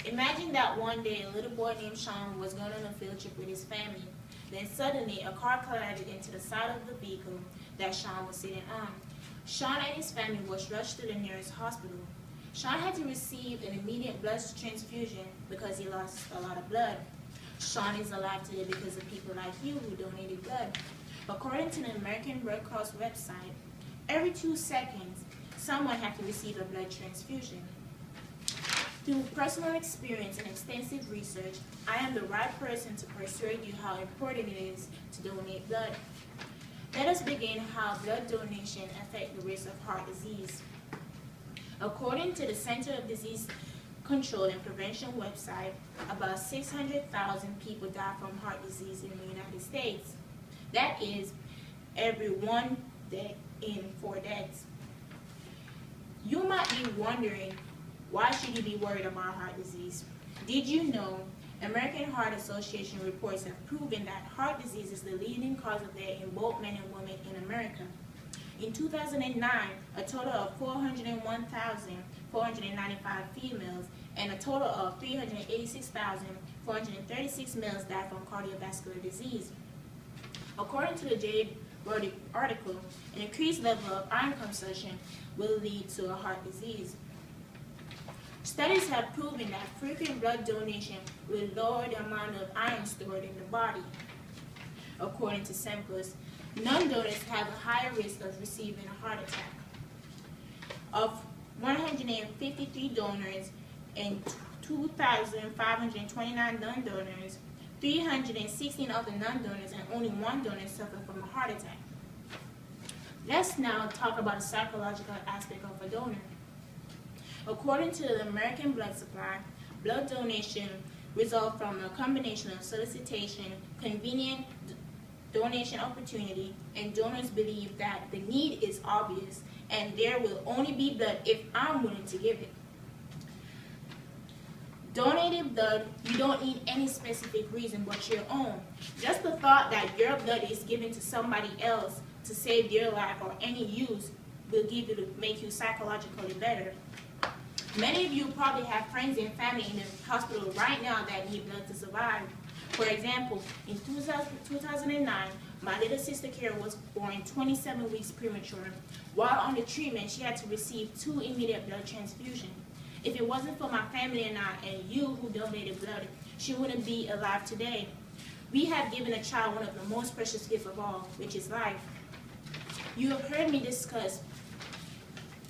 Imagine that one day a little boy named Sean was going on a field trip with his family. Then suddenly a car collided into the side of the vehicle that Sean was sitting on. Sean and his family was rushed to the nearest hospital. Sean had to receive an immediate blood transfusion because he lost a lot of blood. Sean is alive today because of people like you who donated blood. According to the American Red Cross website, every 2 seconds, someone has to receive a blood transfusion. Through personal experience and extensive research, I am the right person to persuade you how important it is to donate blood. Let us begin how blood donation affects the risk of heart disease. According to the Center of Disease Control and Prevention website, about 600,000 people die from heart disease in the United States. That is every 1 death in 4 deaths. You might be wondering, why should you be worried about heart disease? Did you know American Heart Association reports have proven that heart disease is the leading cause of death in both men and women in America? In 2009, a total of 401,495 females and a total of 386,436 males died from cardiovascular disease. According to the Jade Verdict article, an increased level of iron consumption will lead to a heart disease. Studies have proven that frequent blood donation will lower the amount of iron stored in the body. According to samplers, non-donors have a higher risk of receiving a heart attack. Of 153 donors and 2,529 non-donors, 316 of the non-donors and only 1 donor suffered from a heart attack. Let's now talk about the psychological aspect of a donor. According to the American Blood Supply, blood donation results from a combination of solicitation, convenient donation opportunity, and donors believe that the need is obvious and there will only be blood if I'm willing to give it. Donating blood, you don't need any specific reason but your own. Just the thought that your blood is given to somebody else to save their life or any use will make you psychologically better. Many of you probably have friends and family in the hospital right now that need blood to survive. For example, in 2009, my little sister Kara was born 27 weeks premature. While on the treatment, she had to receive 2 immediate blood transfusions. If it wasn't for my family and I and you who donated blood, she wouldn't be alive today. We have given a child one of the most precious gifts of all, which is life. You have heard me discuss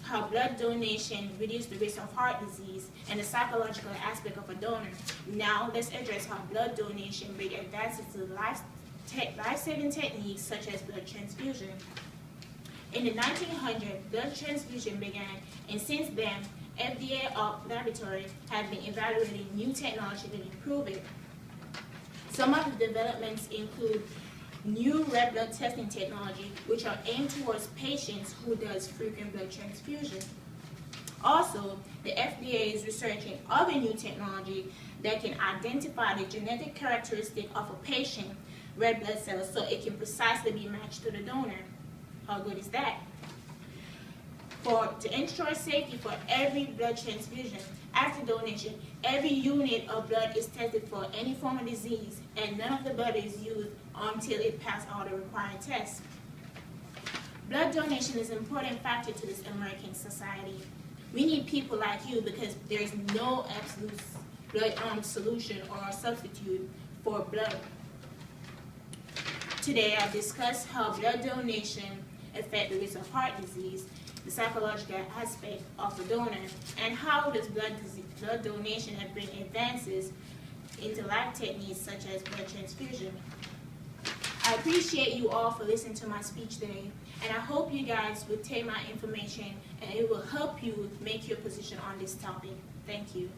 how blood donation reduces the risk of heart disease and the psychological aspect of a donor. Now let's address how blood donation brings advances to life-saving techniques such as blood transfusion. In the 1900s, blood transfusion began, and since then, FDA laboratories have been evaluating new technology to improve it. Some of the developments include new red blood testing technology, which are aimed towards patients who does frequent blood transfusion. Also, the FDA is researching other new technology that can identify the genetic characteristic of a patient's red blood cells so it can precisely be matched to the donor. How good is that? To ensure safety for every blood transfusion, after donation, every unit of blood is tested for any form of disease, and none of the blood is used until it passes all the required tests. Blood donation is an important factor to this American society. We need people like you because there is no absolute blood solution or substitute for blood. Today, I've discussed how blood donation affects the risk of heart disease, the psychological aspect of the donor, and how does blood donation bring advances into life techniques such as blood transfusion. I appreciate you all for listening to my speech today, and I hope you guys will take my information and it will help you make your position on this topic. Thank you.